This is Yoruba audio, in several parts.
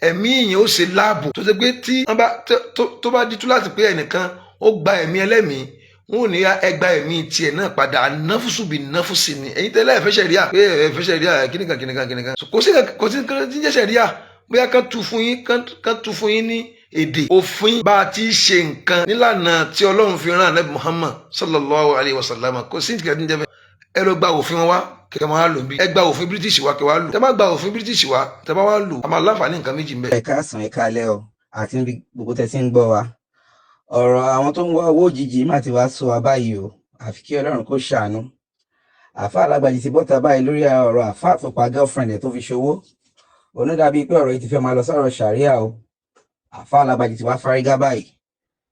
ẹ̀mí yẹn ó ṣe láàbò tó ṣe pé tí wọ́n bá tó bá di tú láti pé ẹnìkan ó gba ẹ̀mí ẹlẹ́mìí wọn ò ní ẹgbà ẹ̀mí tiẹ̀ náà padà náfùsù bí náfùsì ni ẹ̀yin tẹ́lẹ̀ ẹ̀fẹ́ ṣẹ̀ríà pé ẹ̀fẹ́ ṣẹ̀ríà kíníkan kò sí tí ń jẹ́ ṣẹ̀ríà bóyá kán tu fún yín ní èdè òfin bá a ti ṣe nǹkan nílànà tí Ọlọ́run fi rán Ànábì Muhammad sallallahu alayhi wa sallam kò sí ìtìkẹ́ tí ń jẹ́ bẹ́ẹ̀ ẹ lọ gba òfin wọn wá kẹkẹ máa lò bí ẹ gba òfin British wa kẹ wá lò tẹ bá gba òfin British wa tẹ bá wá lò a máa láǹfààní nǹkan méjì ń bẹ. ẹ káàsán ẹ káalẹ́ o àti níbi gbogbo tẹ́ ti ń gbọ́ wa ọ̀rọ̀ àwọn tó ń wá owó òjijì má ti wá sọ wa báyìí o àfi kí Ọlọ́run kó ṣàánú. àfa Alágbàjì ti bọ́ta báyìí lórí ọ̀rọ̀ àfa àtọpa girlfriend ẹ̀ tó fi ṣòwò onídàbí pé ọ̀rọ̀ yìí ti fẹ́ máa lọ sọ̀rọ̀ ṣàríà o. àfa Alágbàjì ti wá fárígá báyìí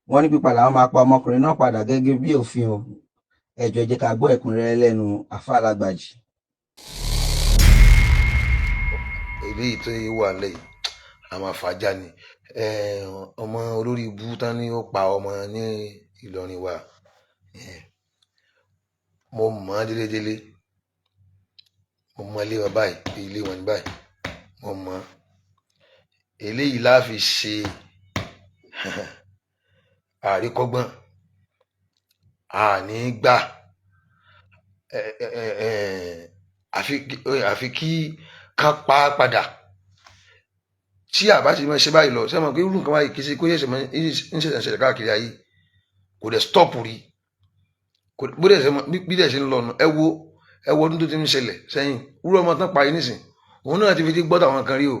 wọ́n ní pípa làwọn máa pa ọmọkùnrin náà padà gẹ́gẹ́ bí òfin o. ẹ jọ̀ọ́ ẹ jẹ́ ká gbọ́ ẹ̀kúnrẹ́rẹ́ lẹ́nu àfa Alágbàjì. eléyìí tó wà lẹ́yìn àwọn àfàjà ni ọmọ olórí ibú tán ni ó pa ọmọ ní Ìlọrin wa mo mọ̀ ọ́ délédélé mo mọ̀ ilé wọn báyìí ilé wọn ní báyìí mo mọ̀ eléyìí láfi ṣe àríkọ́gbọ́n àní gbà àfi kí ká pa á padà tí àbá ti máa ṣe báyìí lọ sẹ́wọ̀n pé irú nǹkan báyìí kì í ṣe kó ṣẹ̀ṣẹ̀ máa ń ṣẹ̀ṣẹ̀ káàkiri ayé kò dẹ̀ stop rí bí dẹ̀ ṣe ń lọ nù ẹ wo ọdún tó ti ń ṣẹlẹ̀ sẹ́yìn irú ọmọ tán parí nísìn òun náà ti fi ti gbọ́ tàwọn kan rí o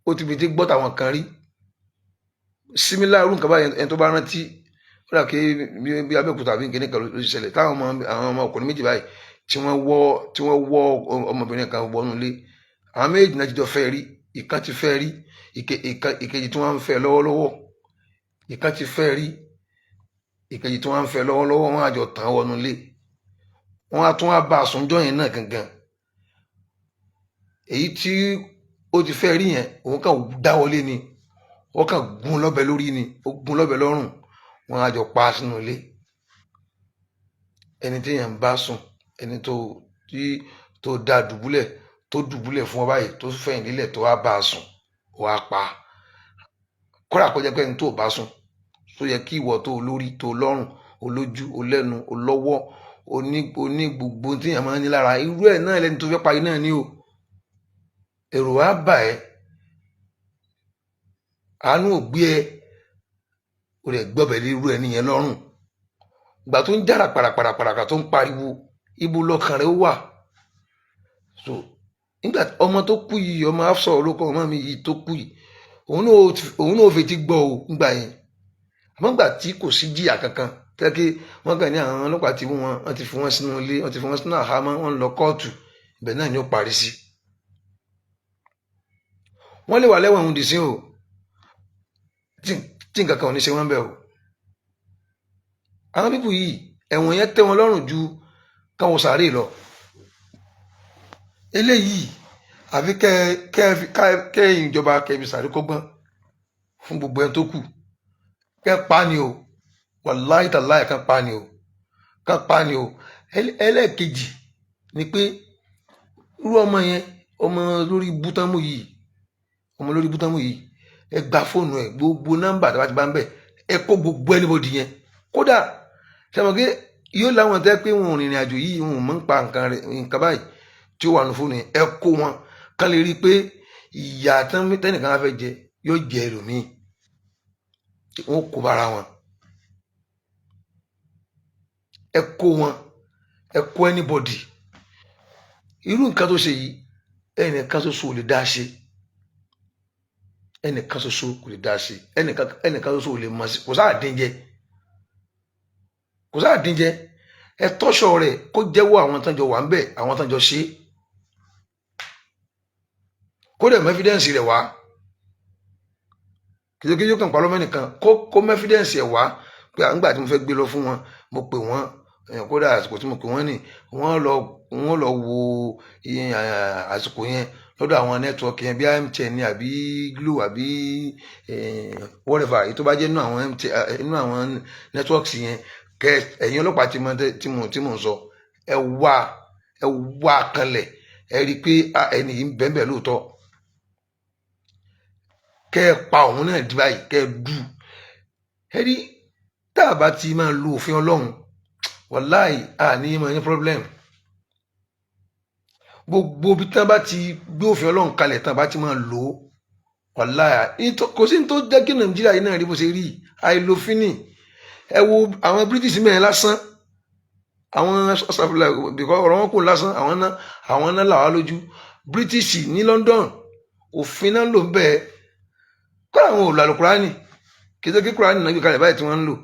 ó ti fi ti gbọ́ tàwọn kan rí símílà irú nǹkan báyìí ẹni tó bá rántí ó dà pé bí Abẹ́òkúta àbí nǹkan nìkan ló ti ṣẹlẹ̀ táwọn ọmọ ọkùnrin méjì báyìí tí wọ́n wọ́ ọmọbìnrin kan wọnú ilé àwọn méjì náà ti jọ fẹ́ rí ìkan ti fẹ́ rí ìkejì tí wọ́n ń fẹ́ lọ́wọ́lọ́wọ́ ìkan ti fẹ́ rí ìkejì tí wọ́n ń fẹ́ lọ́wọ́lọ́wọ́ wọ́n á jọ tàn wọnú ilé wọ́n á tún wá bá àsùnjọ́ yẹn náà gangan èyí tí ó ti fẹ́ rí yẹn òun kàn dáwọlé ni wọ́n kàn gún lọ́bẹ lórí ni ó gún lọ́bẹ lọ́rùn wọ́n á jọ pa sínú ilé ẹni tí yẹn ń bá sùn ẹni tó dá dùbúlẹ̀ fún ọ báyìí tó fẹ̀yìn lílẹ̀ tó wá bá a sùn wá pa kódà kó jẹ́ pé ẹni tó bá sùn tó yẹ kí ìwọ tó lórí tó lọ́rùn olójú olẹ́nu olọ́wọ́ oní gbogbo tí yẹn máa ń ní lára irú ẹ̀ náà lẹ́ni tó fẹ́ parí náà ní o èrò á bà ẹ́ àánú ò gbé ẹ o rẹ̀ gbọ́bẹ̀ lé irú ẹ̀ nìyẹn lọ́rùn ìgbà tó ń jára parapara tó ń pariwo ibo lọ́kàn rẹ̀ ó wà so nígbà ọmọ tó kú yìí ọmọ Hafsa olókọ ọmọ mi yìí tó kú yìí òun náà fetí gbọ́ o nígbà yẹn àmọ́ nígbà tí kò sí jìyà kankan tẹ́kí wọ́n kàn ní àwọn ọlọ́pàá tí wọ́n ti fi wọ́n sínú ilé wọ́n ti fi wọ́n sínú àhámọ́ wọ́n lọ kóòtù ibẹ̀ náà ni ó parí sí wọ́n lè wà lẹ́wọ̀n òun dì sí o tí nǹkan kan ò ní ṣe wọ́n bẹ̀ o àwọn pípù yìí ẹ̀wọ̀n yẹn tẹ́ wọn lọ́rùn ju káwọn sàárè lọ eléyìí àfi kẹ́yìn ìjọba kẹ́bi sàárè kọ́gbọ́n fún gbogbo ẹni tó kù kẹ́ pa ni o wàláhì tàláhì kan pa ni o ẹlẹ́ẹ̀kejì ni pé irú ọmọ yẹn ọmọ lórí bútámù yìí ẹ gba fóònù ẹ gbogbo nọ́mbà tí wọ́n ti bá ń bẹ̀ ẹ kó gbogbo anybody yẹn kódà sẹ́wọ̀n pé yóò láwọn tẹ́ pé wọn ò rìnrìn àjò yìí wọn ò mọ̀ ń pa nǹkan báyìí tí ó wà ní fóònù yẹn ẹ kó wọn kán lè rí i pé ìyá tẹ́nìkan á fẹ́ jẹ yóò jẹ ẹlòmíì wọn kó bára wọn ẹ kó anybody irú nǹkan tó ṣe yìí ẹnìkan ṣoṣo ò lè dá ṣe ẹnìkan ṣoṣo ò lè mọ̀ sí kò sáà dín jẹ ẹ tọ́ṣọ rẹ̀ kó jẹ́wọ́ àwọn tán jọ wà ń bẹ̀ àwọn tán jọ ṣe kó dẹ̀ mẹ́fídẹ́ǹsì rẹ̀ wá kìí yóò kàn pa lọ́mọ nìkan kó mẹ́fídẹ́ǹsì ẹ̀ wá pé àǹgbà tí mo fẹ́ gbé lọ fún wọn mo pè wọ́n kódà àsìkò tí mo pè wọ́n ní wọ́n lọ wo àsìkò yẹn lọ́dọ̀ àwọn nẹ́tíwọ́ọ̀kì yẹn bí MTN ní àbí Glo àbí whatever èyí tó bá jẹ́ inú àwọn nẹ́tíwọ́ọ̀kì yẹn kẹ ẹ̀yin ọlọ́pàá tí mo ń sọ ẹ wá kanlẹ̀ ẹ rí i pé ẹni yìí ń bẹ́ẹ̀ lóòótọ́ kẹ́ ẹ pa òun náà di báyìí kẹ́ ẹ dù ẹ rí tá a bá ti máa lo òfin Ọlọ́run wàláì àní máa ní problem gbogbo bí tán bá ti gbé òfin Ọlọ́run kalẹ̀ tán bá ti máa lò ó wàláì kò sí ní tó jẹ́ kí Nàìjíríà yìí náà rí bó ṣe rí àìlófin ni ẹ wo àwọn British mẹ́rin lásán àwọn bìkọ́ ọ̀rọ̀ wọn kò lásán àwọn náà làwá lójú British ní London òfin náà lò ń bẹ́ẹ̀ kọ́ àwọn òòlù àlùkùránì kì í ṣe kí kùránì náà gbé kalẹ̀ báyìí tí wọ́n ń lò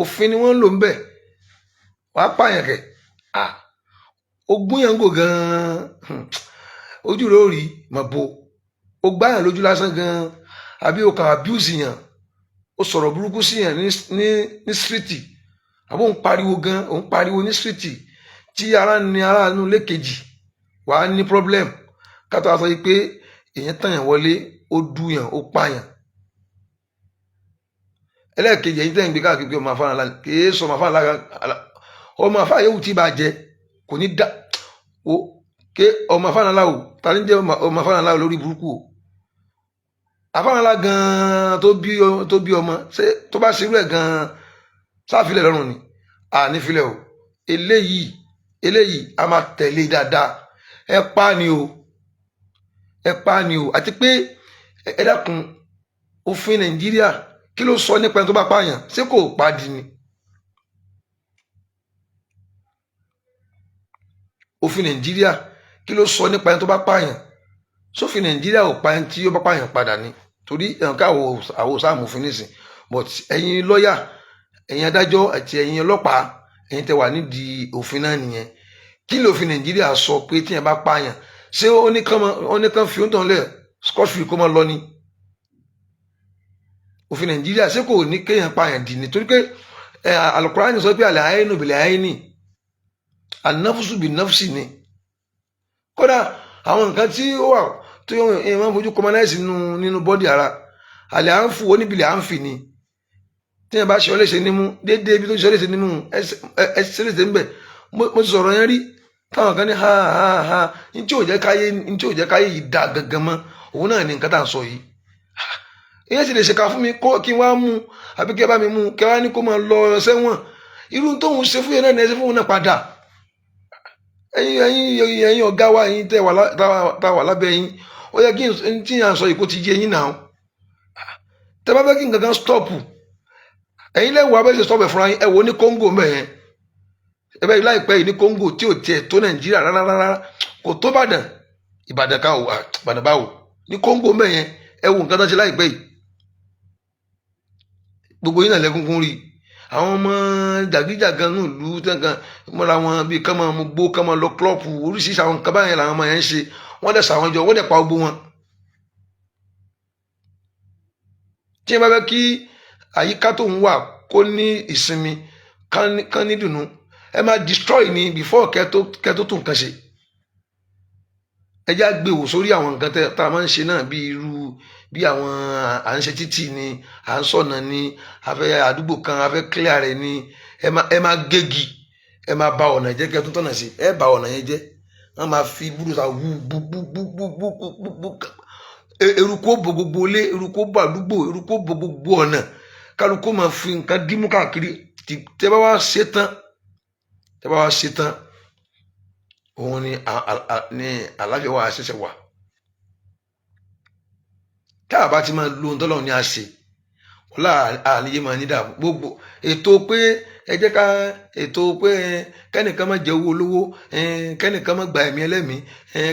òfin ni wọ́n ń lò ń bẹ́ẹ̀ wàá pààyàn kẹ̀ ogún yẹn ń gò gan-an ojú rẹ̀ ó rí mà bo ó gbáyàn lójú lásán gan-an àbí o kàn abuse yàn ó sọ̀rọ̀ burúkú sí yàn ní síríìtì àbó ń pariwo gan òun pariwo ní síríìtì tí ara ní aráàlú lẹ́kejì wàá ní problem kátó àtọ́ yìí pé èèyàn tàn yàn wọlé ó dùyàn ó pààyàn ẹlẹ́ẹ̀kejì ẹ̀yìn tẹ́yìn gbé káàkiri pé ọmọ afárá ńlá kìí sọ ọmọ afárá ńlá ọmọ afárá yóò tí bá jẹ kò ní dá o ké ọmọ afárá ńlá o ta ní jẹ́ ọmọ afárá ńlá lórí burúkú o afárá ńlá gan-an tó bí ọmọ ṣé tó bá ṣerú ẹ̀ gan-an sáfilẹ̀ lọ́rùn ni ànífilẹ̀ o eléyìí a máa tẹ̀lé dáadáa ẹ pa ni o àti pé ẹ dákun òfin Nàìjíríà kí ló sọ nípa ẹni tó bá pààyàn ṣé kò pàdí ni òfin Nàìjíríà kí ló sọ nípa ẹni tó bá pààyàn sófin Nàìjíríà ò pa ẹni tí ó bá pààyàn padà ni torí ẹ̀hàn káwọ àwòsàmùfin nísìn but ẹ̀yin lọ́ọ̀yà ẹ̀yin adájọ́ àti ẹ̀yin ọlọ́pàá ẹ̀yin tẹ́ wà nídìí òfin náà nìyẹn kí lófin Nàìjíríà sọ pé tíyẹn bá pààyàn ṣé ó ní kán fi oúnjẹ lẹ̀ scotch free kó máa lọ ni òfin Nàìjíríà ṣé kò ní kéèyàn pààyàn dì ní torí pé Al-Qur'ani sọ pé àlẹ́ àyínú bìlẹ̀ àyínì ànáfùsù bí náfùsì ni kódà àwọn nǹkan tí ó wà tó yẹn máa ń fojú kọmanáìsì nínú bọ́dì ara àlẹ́ à ń fò oníbìlẹ̀ à ń fì ni tí yẹn bá ṣe ọ léṣe nímú déédéé ibi tó ṣe ọ léṣe nímú ẹ ṣe léṣe ń bẹ̀ mo ti sọ̀rọ̀ yẹn rí táwọn kan ní ha ní tí ò jẹ́ káyé yìí dá gangan mọ́ òun náà ní nǹkan tá à ń sọ yìí ìyẹn sì lè ṣèkà fún mi kí n wá mú àbí kí ẹ bá mi mú kí ẹ wá ní kó máa lọ sẹ́wọ̀n irú tóun ṣe fún yẹn náà ní ẹ ṣe fún òun náà padà ẹ̀yin ọ̀gá wa ẹ̀yin tá wà lábẹ́ yín ó yẹ kí n tí à ń sọ yìí kó ti yé yín náà tẹ bá fẹ́ kí nǹkan kan stop ẹ̀yin lẹ́wọ̀ abẹ́sẹ̀ stop ẹ̀ fúnra yín ẹ wò ní Congo mẹ́ẹ̀ ẹ bẹ́ẹ̀ láìpẹ́ yìí ní Congo tí ò tiẹ̀ tó Nàìjíríà rárá kò tó Ìbàdàn ká Ìbàdàn báwò ní Congo mẹ́ẹ̀ ẹ wò nǹkan tó ṣe láìpẹ́ yìí gbogbo yín náà lẹ́kúnkún rí àwọn ọmọ jàgíjàgan náà lù ú tẹ́ǹkan mọ́ra wọn bíi ká máa mú gbó ká máa lọ klọ́ọ̀pù oríṣiríṣi àwọn nǹkan báyẹn làwọn ọmọ yẹn ń ṣe wọ́n dẹ̀ sàwọn jọ wọ́n dẹ̀ pa gbogbo wọn. tí ẹ bá fẹ́ kí àyíká tó ń wà kó ní ìsinmi kán ní dùnú ẹ máa destroy ni before kẹ́ tó tún nǹkan ṣe ẹ já gbèwò sórí àwọn nǹkan tá a máa ń ṣe náà bí àwọn à ń ṣe títì ni à ń sọ̀nà ni afẹ́ àdúgbò kan afẹ́ clear rẹ̀ ni ẹ máa gégi ẹ máa ba ọ̀nà jẹ́ kẹ́ tó tọ̀nà sí ẹ ba ọ̀nà yẹn jẹ́ wọ́n máa fi búrúta wú bú eruku bo gbogbo ilé eruku bo àdúgbò eruku bo gbogbo ọ̀nà kálukú máa fi nǹkan dímú káàkiri tẹ́ bá wá ṣe tán òun ni àlàáfíà wa ṣẹ̀ṣẹ̀ wà tá a bá ti máa lo ohun tọ́lọ́run ní a ṣe wọ́lá àníyé máa ní dààmú gbogbo ètò pé ẹ jẹ́ ká ètò pé kẹ́nìkan máa jẹ owó olówó kẹ́nìkan máa gba ẹ̀mí ẹlẹ́mìí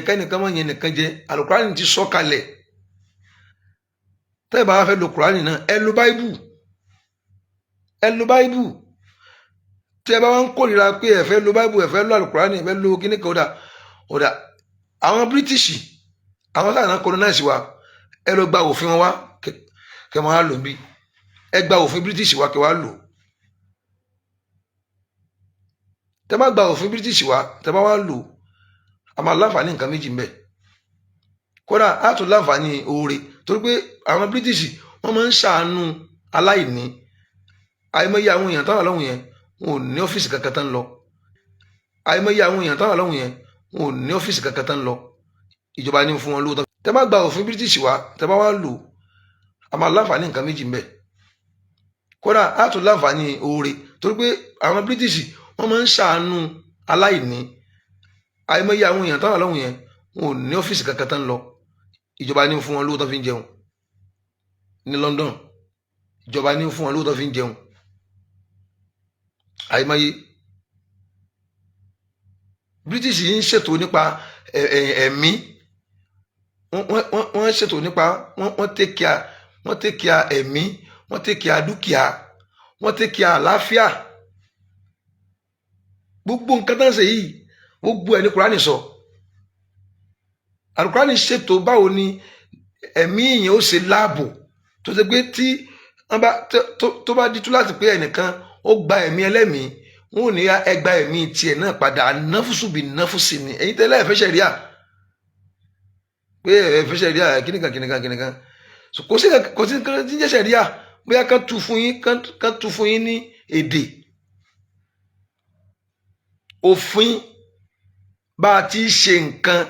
kẹ́nìkan máa yẹn nìkan jẹ àlùkùránì ti sọ kalẹ̀ tẹ́ ẹ bá wá fẹ́ lo kùránì náà ẹ lo báíbù tí ẹ bá wá ń kórìíra pé ẹ fẹ́ lo báíbù ẹ fẹ́ lo àlùkùránì ẹ fẹ́ lo kíní kan ọ̀dà àwọn British àwọn sáà náà colonize wa ẹ lọ gba òfin wọn wá kẹ máa lò bí ẹ gba òfin British wa kẹ wá lò tẹ bá gba òfin British wa tẹ bá wá lò a máa láǹfààní nǹkan méjì ń bẹ kódà á tún láǹfààní oore torí pé àwọn British wọn máa ń ṣàánú aláìní àìmọye àwọn èèyàn táwọn àlọ́hùn yẹn wọn ò ní ọ́fíìsì kankan tán lọ àìmọye àwọn èèyàn táwọn àlọ́hùn yẹn wọn ò ní ọ́fíìsì kankan tán lọ ìjọba ní fún wọn lówó tán tẹ bá gba òfin British wa tẹ bá wá lò a máa láǹfààní nǹkan méjì mbẹ kódà á tún láǹfààní oore torí pé àwọn British wọ́n máa ń ṣàánú aláìní àìmọye àwọn èèyàn táwọn lọ́hùn yẹn wọn ò ní ọ́fíìsì kankan tán lọ ìjọba ní fún wọn lówó tán fi ń jẹun ní London ìjọba ní fún wọn lówó tán fi ń jẹun àìmọye British yìí ń ṣètò nípa ẹ̀mí wọ́n ṣètò nípa wọ́n take care ẹ̀mí wọ́n take care dúkìá wọ́n take care àlàáfíà gbogbo nǹkan tán ṣe yìí gbogbo ẹ̀ ní Kùránì sọ Àlùkùránì ṣètò báwo ni ẹ̀mí yẹn ó ṣe láàbò tó ṣe pé tí tó bá di tú láti pé ẹnìkan ó gba ẹ̀mí ẹlẹ́mìí wọn ò ní ẹgbà ẹ̀mí tiẹ̀ náà padà náfùsù bí náfùsì ni ẹ̀yin tẹ́lẹ̀ ẹ̀fẹ́ ṣẹ̀ríà pé ẹ̀fẹ́ ṣẹ̀ríà kìnìkan kò sí tí ń jẹ́ ṣẹ̀ríà bóyá kán tu fún yín ní èdè òfin bá a ti ṣe nǹkan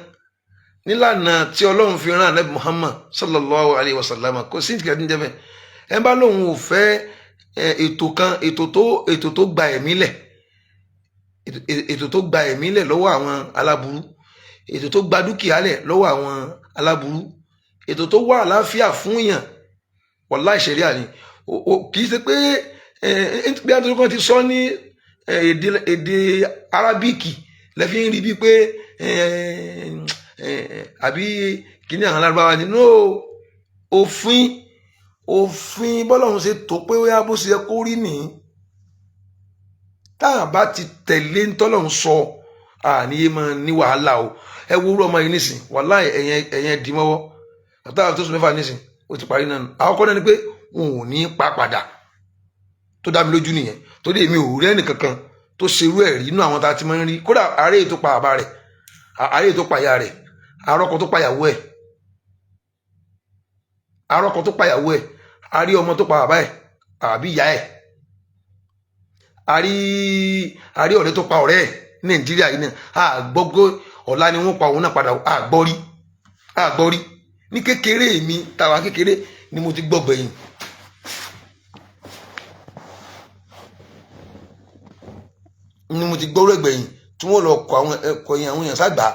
nílànà tí Ọlọ́run fi rán Ànábì Muhammad sallallahu alayhi wa sallam kò sí ìtìkẹ́ tí ń jẹ́ bẹ́ẹ̀ ẹ bá lóun ò fẹ́ ètò tó gba ẹ̀mí lẹ̀ ètò tó gba ẹ̀mí lẹ̀ lọ́wọ́ àwọn aláburú ètò tó gba dúkìá lẹ̀ lọ́wọ́ àwọn aláburú ètò tó wà àlàáfíà fún èèyàn wàláhì ṣẹ̀ríà ni kì í ṣe pé bí àtúntò kan ti sọ ní èdè arábíkì lẹ́fí ń rí bíi pé àbí kíní àwọn alárúbáwá ni no òfin bọ́lọ́run ṣe tó pé ó yá bó ṣe yẹ kó rí nìyí táà bá ti tẹ̀lé ntọ́lọ́run sọ àníyé máa ní wàhálà o ẹ wo orú ọmọ yìí nísìn wàláhì ẹ̀yẹn dì mọ́wọ́ àtàwọn tó sùn mẹ́fà nísìn ó ti parí náà àkọ́kọ́ náà ni pé wọn ò ní pa padà tó dá mi lójú nìyẹn torí èmi ò rí ẹnì kankan tó ṣerú ẹ̀ rí inú àwọn tá a ti máa ń rí kódà àárẹ̀ tó pa àbá rẹ̀ àárẹ̀ tó pa ìyá rẹ̀ àrọ́kọ tó pa ìyàwó ẹ̀ àrọ́kọ tó pa ìyàwó ẹ̀ àrí ọmọ tó pa bàbá ẹ̀ àbí ìyá ẹ̀ àrí ọ̀rẹ́ tó pa ọ̀rẹ́ ẹ̀ ní Nàìjíríà yìí náà àgbọ́gbọ́ ọ̀la ni wọ́n pa òun náà padà àgbọ́rí ní kékeré mi tàwa kékeré ni mo ti gbọ́ gbẹ̀yìn ni mo ti gbọ́ rẹ̀ gbẹ̀yìn tí wọ́n lọ kọ̀yìn àwọn èèyàn ságbà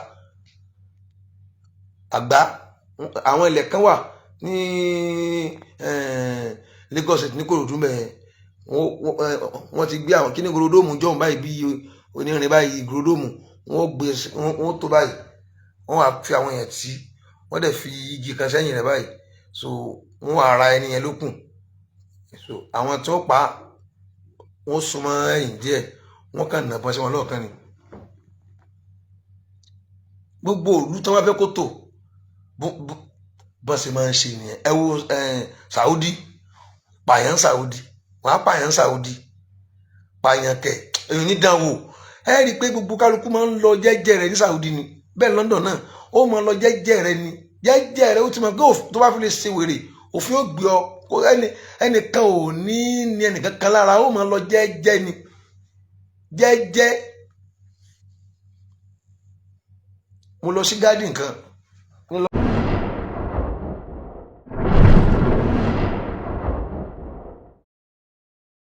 àgbà àwọn ilẹ̀ kan wà ní Lagos ní Kòròdú mẹ́ẹ̀ wọ́n ti gbé àwọn kíní gorodomu jọ̀hún báyìí bí onírin báyìí gorodomu wọ́n tó báyìí wọ́n wá fi àwọn èèyàn tí wọ́n dẹ̀ fi igi kan sẹ́yìn rẹ̀ báyìí so wọ́n wá ara ẹni yẹn lókùn so àwọn tí wọ́n pa wọ́n súnmọ́ ẹ̀yìn díẹ̀ wọ́n kàn nàbọ́n sí wọn lọ́ọ̀kan ni gbogbo òlú tí wọ́n fẹ́ kó tò bọ́n sì máa ń ṣe nìyẹn ẹ wo Saudi pààyàn Saudi wọ́n á pààyàn Saudi pààyàn kẹ̀ èyí ní dánwò ẹ rí i pé gbogbo kálukú máa ń lọ jẹ́jẹ́ rẹ̀ ní Saudi ni bẹ́ẹ̀ London náà ó máa lọ jẹ́jẹ́ rẹ̀ ni jẹ́jẹ́ rẹ̀ ó ti máa gbé tó bá fi lè ṣe wèrè òfin ó gbé ọ kó ẹnìkan ò ní ẹnìkan kan lára ó máa lọ jẹ́jẹ́ ni jẹ́jẹ́ mo lọ sí garden kan